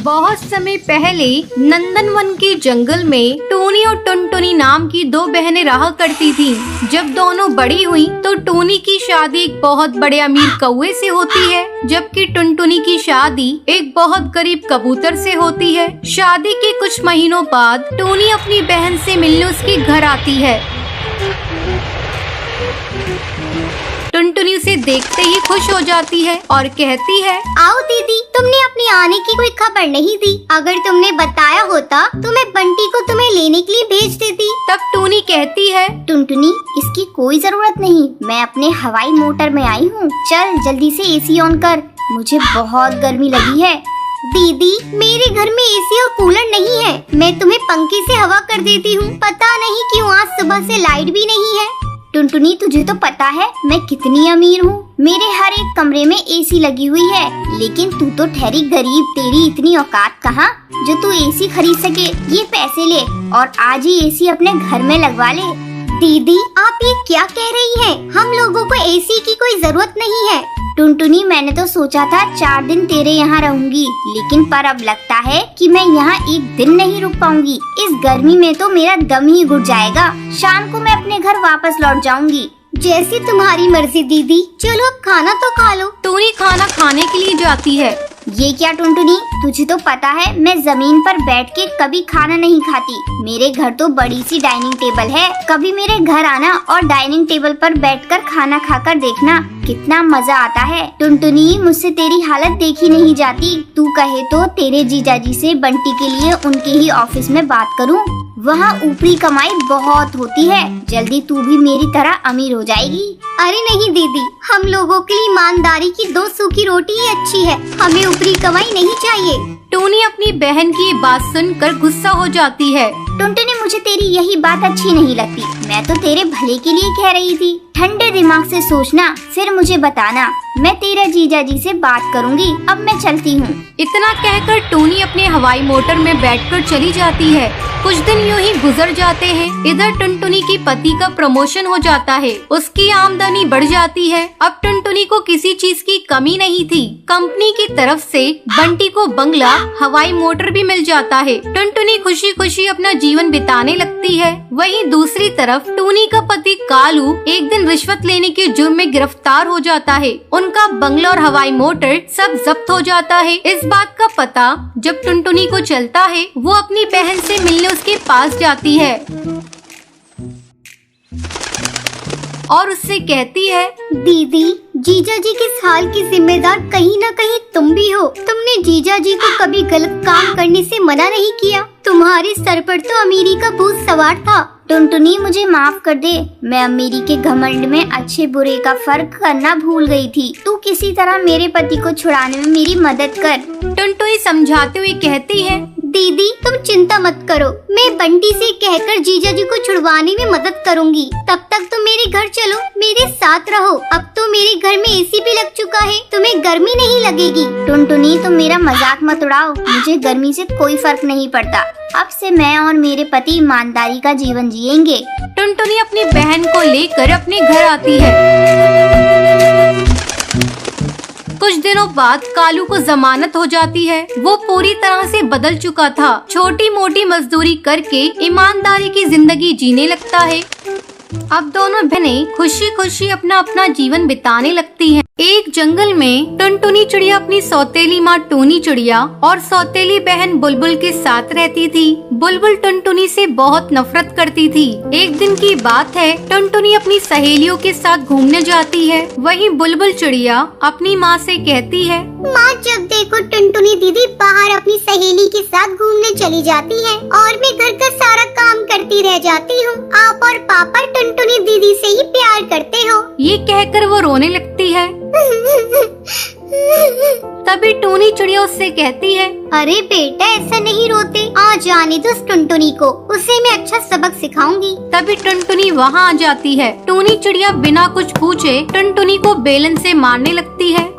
बहुत समय पहले नंदनवन के जंगल में टूनी और टुनटुनी नाम की दो बहनें रहा करती थीं। जब दोनों बड़ी हुई तो टूनी की शादी एक बहुत बड़े अमीर कौवे से होती है, जबकि टुनटुनी की शादी एक बहुत गरीब कबूतर से होती है। शादी के कुछ महीनों बाद टूनी अपनी बहन से मिलने उसके घर आती है। टुनटुनी उसे देखते ही खुश हो जाती है और कहती है, आओ दीदी, तुमने अपने आने की कोई खबर नहीं दी। अगर तुमने बताया होता तो मैं बंटी को तुम्हें लेने के लिए भेज देती। तब टूनी कहती है, टुनटुनी, इसकी कोई जरूरत नहीं, मैं अपने हवाई मोटर में आई हूँ। चल जल्दी से एसी ऑन कर, मुझे बहुत गर्मी लगी है। दीदी, मेरे घर में एसी और कूलर नहीं है, मैं तुम्हें पंखे से हवा कर देती हूँ। पता नहीं क्यों आज सुबह से लाइट भी नहीं है। टुनटुनी, तुझे तो पता है मैं कितनी अमीर हूँ। मेरे हर एक कमरे में एसी लगी हुई है, लेकिन तू तो ठहरी गरीब, तेरी इतनी औकात कहाँ जो तू एसी खरीद सके। ये पैसे ले और आज ही एसी अपने घर में लगवा ले। दीदी, आप ये क्या कह रही हैं? हम लोगों को एसी की कोई जरूरत नहीं है। टुनटुनी, मैंने तो सोचा था 4 दिन तेरे यहाँ रहूंगी, लेकिन पर अब लगता है कि मैं यहाँ एक दिन नहीं रुक पाऊंगी। इस गर्मी में तो मेरा दम ही घुट जाएगा। शाम को मैं अपने घर वापस लौट जाऊंगी। जैसी तुम्हारी मर्जी दीदी, चलो अब खाना तो खा लो। टूनी खाना खाने के लिए जाती है। ये क्या टुनटुनी, तुझे तो पता है मैं जमीन पर बैठ के कभी खाना नहीं खाती। मेरे घर तो बड़ी सी डाइनिंग टेबल है। कभी मेरे घर आना और डाइनिंग टेबल पर बैठकर खाना खाकर देखना कितना मजा आता है। टुनटुनी, मुझसे तेरी हालत देखी नहीं जाती। तू कहे तो तेरे जीजाजी से बंटी के लिए उनके ही ऑफिस में बात करूं। वहाँ ऊपरी कमाई बहुत होती है। जल्दी तू भी मेरी तरह अमीर हो जाएगी। अरे नहीं दीदी, हम लोगों के लिए ईमानदारी की 2 सूखी रोटी ही अच्छी है, हमें ऊपरी कमाई नहीं चाहिए। टूनी अपनी बहन की ये बात सुनकर गुस्सा हो जाती है। टुनटुनी, मुझे तेरी यही बात अच्छी नहीं लगती। मैं तो तेरे भले के लिए कह रही थी। ठंडे दिमाग से सोचना, फिर मुझे बताना। मैं तेरे जीजाजी से बात करूंगी। अब मैं चलती हूँ। इतना कहकर टूनी अपने हवाई मोटर में बैठकर चली जाती है। कुछ दिन यूं ही गुजर जाते हैं। इधर टुनटुनी की पति का प्रमोशन हो जाता है, उसकी आमदनी बढ़ जाती है। अब टुनटुनी को किसी चीज की कमी नहीं थी। कंपनी की तरफ से बंटी को बंगला, हवाई मोटर भी मिल जाता है। टुनटुनी खुशी खुशी अपना जीवन बिताने लगती है। वहीं दूसरी तरफ टूनी का पति कालू एक दिन रिश्वत लेने के जुर्म में गिरफ्तार हो जाता है। उनका बंगला और हवाई मोटर सब जब्त हो जाता है। इस बात का पता जब टुनटुनी को चलता है, वो अपनी बहन से मिलने उसके पास जाती है और उससे कहती है, दीदी, जीजाजी के इस हाल की जिम्मेदार कहीं न कहीं तुम भी हो। तुमने जीजाजी को कभी गलत काम करने से मना नहीं किया। तुम्हारे सर पर तो अमीरी का भूत सवार था। टुनटुनी, मुझे माफ कर दे। मैं अमीरी के घमंड में अच्छे बुरे का फर्क करना भूल गई थी। तू किसी तरह मेरे पति को छुड़ाने में मेरी मदद कर। टुनटुनी समझाते हुए कहती है, दीदी, तुम चिंता मत करो, मैं बंटी से कहकर जीजाजी को छुड़वाने में मदद करूंगी। तब तक तुम मेरे घर चलो, मेरे साथ रहो। अब तो मेरे घर में एसी भी लग चुका है, तुम्हें गर्मी नहीं लगेगी। टुनटुनी, तुम मेरा मजाक मत उड़ाओ, मुझे गर्मी से कोई फर्क नहीं पड़ता। अब से मैं और मेरे पति ईमानदारी का जीवन जिएंगे। टुनटुनी अपनी बहन को लेकर अपने घर आती है। कुछ दिनों बाद कालू को जमानत हो जाती है। वो पूरी तरह से बदल चुका था। छोटी मोटी मजदूरी करके ईमानदारी की जिंदगी जीने लगता है। अब दोनों बहनें खुशी खुशी अपना अपना जीवन बिताने लगती हैं। एक जंगल में टुनटुनी चिड़िया अपनी सौतेली माँ टूनी चिड़िया और सौतेली बहन बुलबुल के साथ रहती थी। बुलबुल टुनटुनी से बहुत नफरत करती थी। एक दिन की बात है, टुनटुनी अपनी सहेलियों के साथ घूमने जाती है। वहीं बुलबुल चिड़िया अपनी माँ से कहती है, माँ, जब देखो टुनटुनी दीदी बाहर अपनी सहेली के साथ घूमने चली जाती है और मैं घर का सारा काम करती रह जाती हूँ। आप और पापा टुनटुनी दीदी से ही प्यार करते हो। ये कहकर वो रोने लगती है। तभी टूनी चिड़िया उससे कहती है, अरे बेटा, ऐसा नहीं रोते, आ जाने दो उस टुनटुनी को, उसे मैं अच्छा सबक सिखाऊंगी। तभी टुनटुनी वहाँ आ जाती है। टूनी चिड़िया बिना कुछ पूछे टुनटुनी को बेलन से मारने लगती है।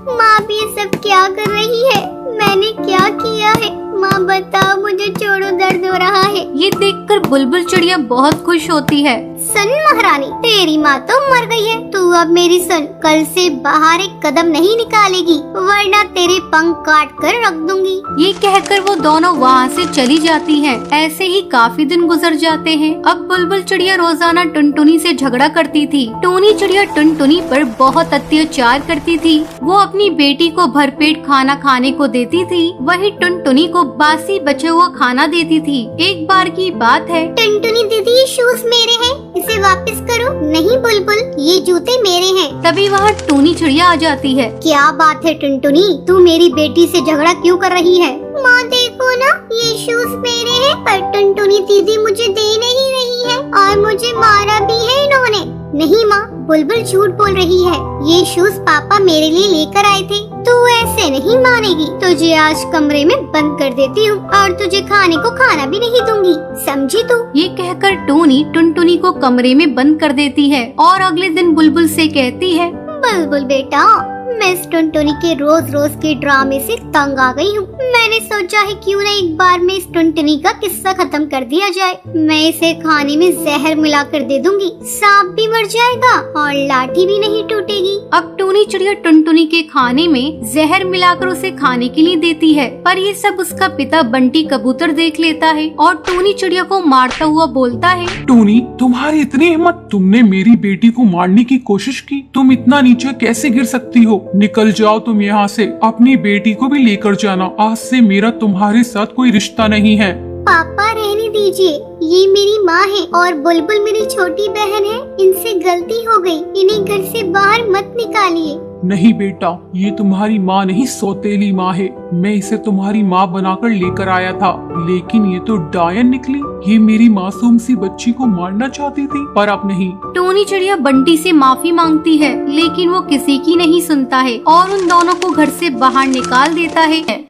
माँ भी ये सब क्या कर रही है? मैंने क्या किया है? माँ बताओ, मुझे छोड़ो, दर्द हो रहा है। ये देखकर बुलबुल चिड़िया बहुत खुश होती है। सन महारानी, तेरी माँ तो मर गई है। तू अब मेरी सन कल से बाहर एक कदम नहीं निकालेगी, वरना तेरे पंख काट कर रख दूंगी। ये कहकर वो दोनों वहाँ से चली जाती हैं। ऐसे ही काफी दिन गुजर जाते हैं। अब बुलबुल चिड़िया रोजाना टुनटुनी से झगड़ा करती थी। टूनी चिड़िया टुनटुनी पर बहुत अत्याचार करती थी। वो अपनी बेटी को भरपेट खाना खाने को देती थी, वही टुनटुनी को बासी बचे हुआ खाना देती थी। एक बार की बात है, टुनटुनी दीदी, ये शूज मेरे हैं, इसे वापस करो। नहीं बुलबुल, ये जूते मेरे हैं। तभी वहाँ टूनी चिड़िया आ जाती है। क्या बात है टुनटुनी, तू मेरी बेटी से झगड़ा क्यों कर रही है? माँ देखो ना, ये शूज मेरे हैं, पर टुनटुनी दीदी मुझे दे नहीं रही है और मुझे मारा भी है इन्होंने। नहीं माँ, बुलबुल झूठ बोल रही है। ये शूज पापा मेरे लिए लेकर आए थे। तू ऐसे नहीं मानेगी, तुझे आज कमरे में बंद कर देती हूँ और तुझे खाने को खाना भी नहीं दूंगी, समझी तू? ये कहकर टूनी टुनटुनी को कमरे में बंद कर देती है और अगले दिन बुलबुल से कहती है, बुलबुल बेटा, मैं इस टुनटुनी के रोज रोज के ड्रामे से तंग आ गई हूँ। मैंने सोचा है क्यों न एक बार में इस टुनटुनी का किस्सा खत्म कर दिया जाए। मैं इसे खाने में जहर मिलाकर दे दूंगी, सांप भी मर जाएगा और लाठी भी नहीं टूटेगी। अब टूनी चिड़िया टुनटुनी के खाने में जहर मिलाकर उसे खाने के लिए देती है, पर ये सब उसका पिता बंटी कबूतर देख लेता है और टूनी चिड़िया को मारता हुआ बोलता है, टूनी, तुम्हारी इतनी हिम्मत, तुमने मेरी बेटी को मारने की कोशिश की। तुम इतना नीचे कैसे गिर सकती हो? निकल जाओ तुम यहाँ से, अपनी बेटी को भी लेकर जाना। आज से मेरा तुम्हारे साथ कोई रिश्ता नहीं है। पापा रहने दीजिए, ये मेरी माँ है और बुलबुल मेरी छोटी बहन है। इनसे गलती हो गई, इन्हें घर से बाहर मत निकालिए। नहीं बेटा, ये तुम्हारी माँ नहीं, सौतेली माँ है। मैं इसे तुम्हारी माँ बनाकर लेकर आया था, लेकिन ये तो डायन निकली। ये मेरी मासूम सी बच्ची को मारना चाहती थी, पर अब नहीं। टूनी चिड़िया बंटी से माफी मांगती है, लेकिन वो किसी की नहीं सुनता है और उन दोनों को घर से बाहर निकाल देता है।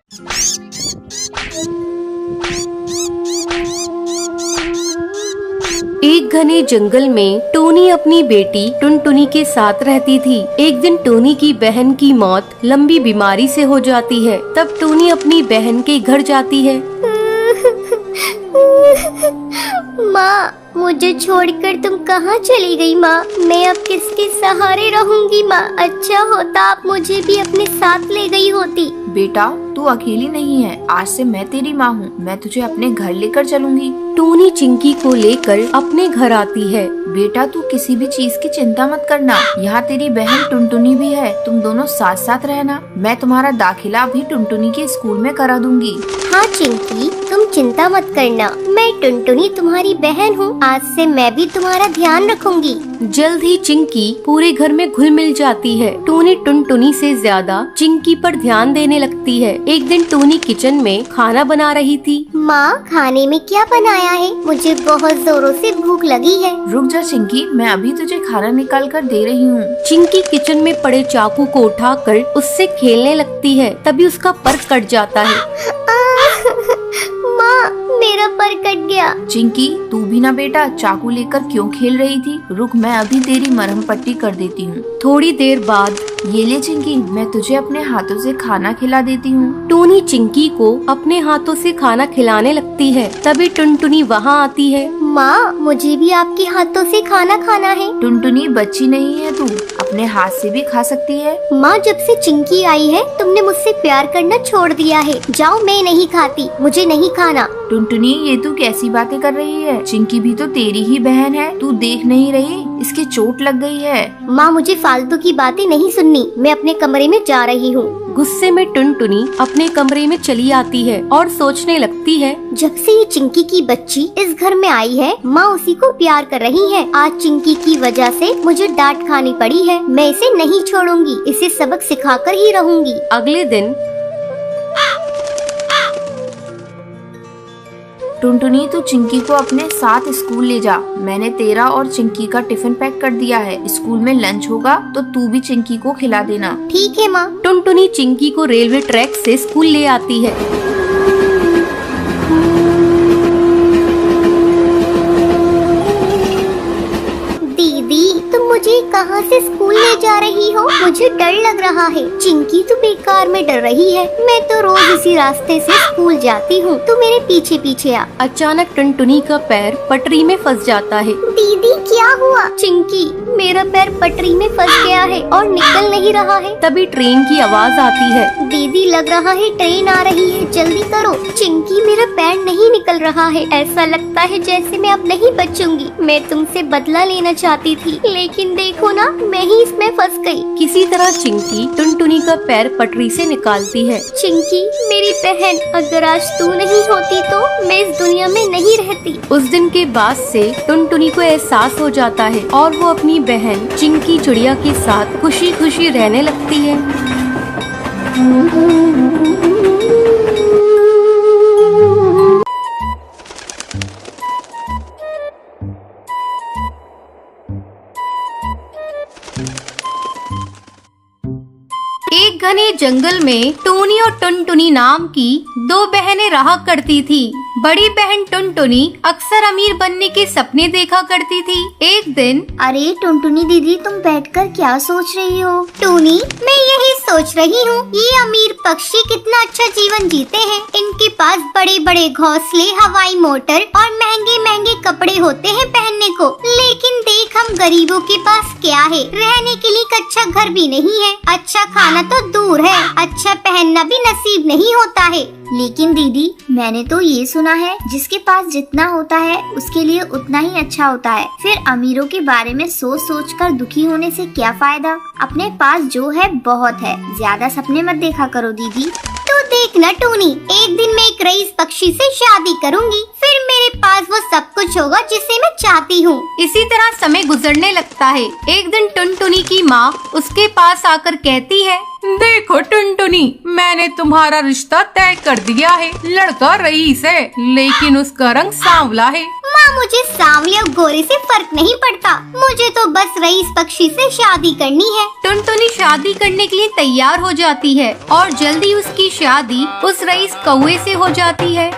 एक घने जंगल में टूनी अपनी बेटी टुनटुनी के साथ रहती थी। एक दिन टूनी की बहन की मौत लंबी बीमारी से हो जाती है। तब टूनी अपनी बहन के घर जाती है। माँ, मुझे छोड़कर तुम कहाँ चली गई माँ? मैं अब किसके सहारे रहूंगी माँ? अच्छा होता आप मुझे भी अपने साथ ले गई होती। बेटा, तू अकेली नहीं है, आज से मैं तेरी माँ हूँ। मैं तुझे अपने घर लेकर चलूंगी। टूनी चिंकी को लेकर अपने घर आती है। बेटा, तू किसी भी चीज की चिंता मत करना, यहाँ तेरी बहन टुनटुनी भी है, तुम दोनों साथ साथ रहना। मैं तुम्हारा दाखिला भी टुनटुनी के स्कूल में करा दूंगी। हाँ चिंकी, तुम चिंता मत करना, मैं टुनटुनी तुम्हारी बहन हूँ। आज से मैं भी तुम्हारा ध्यान रखूंगी। जल्द ही चिंकी पूरे घर में घुल मिल जाती है। टूनी टुनटुनी से ज्यादा चिंकी पर ध्यान देने लगती है। एक दिन टूनी किचन में खाना बना रही थी। माँ, खाने में क्या बनाया है? मुझे बहुत जोरों से भूख लगी है। रुक जा चिंकी, मैं अभी तुझे खाना निकाल कर दे रही हूँ। चिंकी किचन में पड़े चाकू को उठाकर उससे खेलने लगती है। तभी उसका पर कट जाता है। माँ, मेरा पर कट गया। चिंकी, तू भी ना बेटा चाकू लेकर क्यों खेल रही थी? रुक, मैं अभी तेरी मरहम पट्टी कर देती हूँ। थोड़ी देर बाद, ये ले चिंकी, मैं तुझे अपने हाथों से खाना खिला देती हूँ। टूनी चिंकी को अपने हाथों से खाना खिलाने लगती है। तभी टुनटुनी वहाँ आती है। माँ, मुझे भी आपके हाथों से खाना खाना है। टुनटुनी, बच्ची नहीं है तू, अपने हाथ से भी खा सकती है। माँ, जब से चिंकी आई है तुमने मुझसे प्यार करना छोड़ दिया है। जाओ, मैं नहीं खाती, मुझे नहीं खाना। टुनटुनी, ये तू कैसी बातें कर रही है? चिंकी भी तो तेरी ही बहन है, तू देख नहीं रही इसके चोट लग गई है। माँ, मुझे फालतू की बातें नहीं सुननी, मैं अपने कमरे में जा रही हूँ। गुस्से में टुनटुनी अपने कमरे में चली आती है और सोचने लगती है, जब से ये चिंकी की बच्ची इस घर में आई है, माँ उसी को प्यार कर रही है। आज चिंकी की वजह से मुझे डांट खानी पड़ी है। मैं इसे नहीं छोड़ूंगी, इसे सबक सिखाकर ही रहूंगी। अगले दिन टुनटुनी, तू चिंकी को अपने साथ स्कूल ले जा। मैंने तेरा और चिंकी का टिफिन पैक कर दिया है। स्कूल में लंच होगा तो तू भी चिंकी को खिला देना। ठीक है माँ। टुनटुनी चिंकी को रेलवे ट्रैक से स्कूल ले आती है। दीदी, तुम मुझे मुझे कहाँ से स्कूल ले जा रही हो? मुझे डर लग रहा है। चिंकी तो बेकार में डर रही है। मैं तो रोज इसी रास्ते से स्कूल जाती हूँ। तू मेरे पीछे पीछे आ। अचानक टुनटुनी का पैर पटरी में फंस जाता है। दीदी क्या हुआ? चिंकी, मेरा पैर पटरी में फंस गया है और निकल नहीं रहा है। तभी ट्रेन की आवाज आती है। दीदी लग रहा है ट्रेन आ रही है, जल्दी करो। चिंकी, मेरा पैर नहीं निकल रहा है। ऐसा लगता है जैसे मैं अब नहीं बचूंगी। मैं तुमसे बदला लेना चाहती थी, लेकिन देखो ना, मैं ही इसमें फंस गई। किसी तरह चिंकी टुनटुनी का पैर पटरी से निकालती है। चिंकी मेरी बहन, अगर आज तू नहीं होती तो मैं इस दुनिया में नहीं रहती। उस दिन के बाद से टुनटुनी को एहसास हो जाता है और वो अपनी बहन चिंकी चिड़िया के साथ खुशी खुशी रहने लगती है। एक घने जंगल में टूनी और टुनटुनी नाम की दो बहनें रहा करती थी। बड़ी बहन टुनटुनी अक्सर अमीर बनने के सपने देखा करती थी। एक दिन, अरे टुनटुनी दीदी, तुम बैठकर क्या सोच रही हो? टूनी, मैं यही सोच रही हूँ, ये अमीर पक्षी कितना अच्छा जीवन जीते हैं। इनके पास बड़े बड़े घोंसले, हवाई मोटर और महंगे महंगे कपड़े होते हैं पहनने को। लेकिन देख, हम गरीबों के पास क्या है? रहने के लिए कच्चा घर भी नहीं है। अच्छा खाना तो दूर है, अच्छा पहनना भी नसीब नहीं होता है। लेकिन दीदी, मैंने तो ये सुना है, जिसके पास जितना होता है उसके लिए उतना ही अच्छा होता है। फिर अमीरों के बारे में सोच सोच कर दुखी होने से क्या फायदा? अपने पास जो है बहुत है। ज्यादा सपने मत देखा करो दीदी। तो देखना टूनी, एक दिन मैं एक रईस पक्षी से शादी करूंगी। फिर मेरे पास वो सब कुछ होगा जिसे मैं चाहती हूँ। इसी तरह समय गुजरने लगता है। एक दिन टुनटुनी की माँ उसके पास आकर कहती है, देखो टुनटुनी, मैंने तुम्हारा रिश्ता तय कर दिया है। लड़का रईस है, लेकिन उसका रंग सांवला है। माँ, मुझे सांवले और गोरे से फर्क नहीं पड़ता। मुझे तो बस रईस पक्षी से शादी करनी है। टुनटुनी शादी करने के लिए तैयार हो जाती है और जल्दी उसकी शादी उस रईस कौवे से हो जाती है।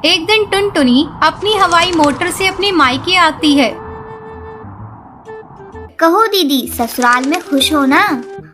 एक दिन टुनटुनी अपनी हवाई मोटर से अपने मायके आती है। कहो दीदी, ससुराल में खुश हो ना?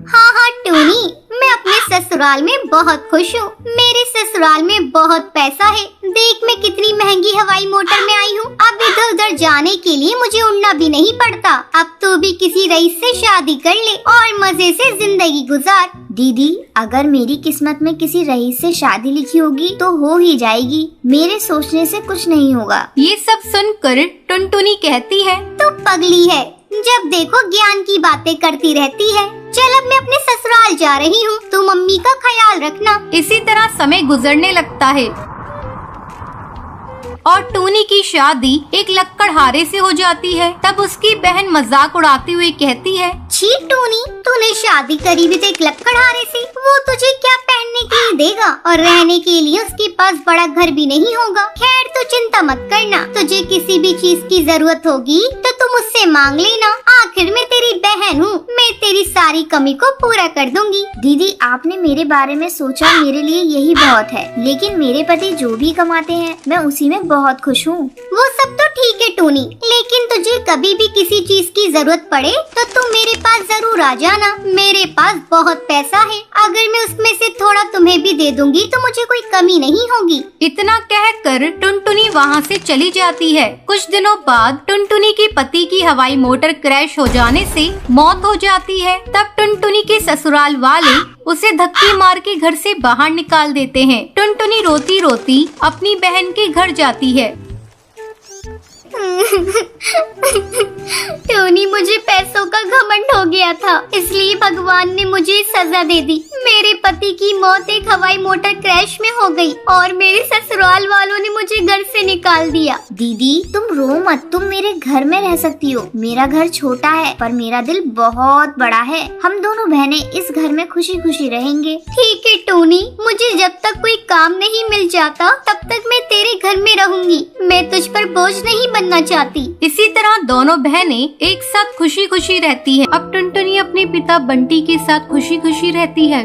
हाँ हाँ टूनी, मैं अपने ससुराल में बहुत खुश हूँ। मेरे ससुराल में बहुत पैसा है। देख, मैं कितनी महंगी हवाई मोटर में आई हूँ। अब इधर उधर जाने के लिए मुझे उड़ना भी नहीं पड़ता। अब तो भी किसी रईस से शादी कर ले और मजे से जिंदगी गुजार। दीदी, अगर मेरी किस्मत में किसी रईस से शादी लिखी होगी तो हो ही जाएगी। मेरे सोचने से कुछ नहीं होगा। ये सब सुनकर टुनटुनी कहती है, तू पगली है, जब देखो ज्ञान की बातें करती रहती है। चल, अब मैं अपने ससुराल जा रही हूँ। तू मम्मी का ख्याल रखना। इसी तरह समय गुजरने लगता है और टूनी की शादी एक लक्कड़हारे से हो जाती है। तब उसकी बहन मजाक उड़ाते हुए कहती है, छी टूनी, तूने शादी करी भी तो एक लक्कड़हारे से। वो तुझे क्या पहनने के लिए देगा और रहने के लिए उसके पास बड़ा घर भी नहीं होगा। खैर, तू चिंता मत करना। तुझे किसी भी चीज की जरूरत होगी तो तू मुझसे मांग लेना। आखिर मैं तेरी बहन हूँ, मैं तेरी सारी कमी को पूरा कर दूंगी। दीदी, आपने मेरे बारे में सोचा, मेरे लिए यही बहुत है। लेकिन मेरे पति जो भी कमाते हैं, मैं उसी में बहुत खुश हूँ। वो सब तो ठीक है टूनी, लेकिन तुझे कभी भी किसी चीज की जरूरत पड़े तो तू मेरे पास जरूर आ जाना। मेरे पास बहुत पैसा है। अगर मैं उसमें से थोड़ा तुम्हें भी दे दूंगी तो मुझे कोई कमी नहीं होगी। इतना कहकर टुनटुनी वहाँ से चली जाती है। कुछ दिनों बाद टुनटुनी के पति की हवाई मोटर क्रैश हो जाने से मौत हो जाती है। तब टुनटुनी के ससुराल वाले उसे धक्के मार के घर से बाहर निकाल देते हैं। टुनटुनी रोती रोती अपनी बहन के घर जाती है। टोनी, मुझे पैसों का घमंड हो गया था, इसलिए भगवान ने मुझे सजा दे दी। मेरे पति की मौत एक हवाई मोटर क्रैश में हो गई और मेरे ससुराल वालों ने मुझे घर से निकाल दिया। दीदी तुम रो मत, तुम मेरे घर में रह सकती हो। मेरा घर छोटा है पर मेरा दिल बहुत बड़ा है। हम दोनों बहनें इस घर में खुशी खुशी रहेंगे। ठीक है टोनी, मुझे जब तक कोई काम नहीं मिल जाता तब तक मैं तेरे घर में रहूंगी। मैं तुझ पर बोझ नहीं बनना चाहती। इसी तरह दोनों बहनें एक साथ खुशी खुशी रहती है। अब टुनटुनी अपने पिता बंटी के साथ खुशी खुशी रहती है।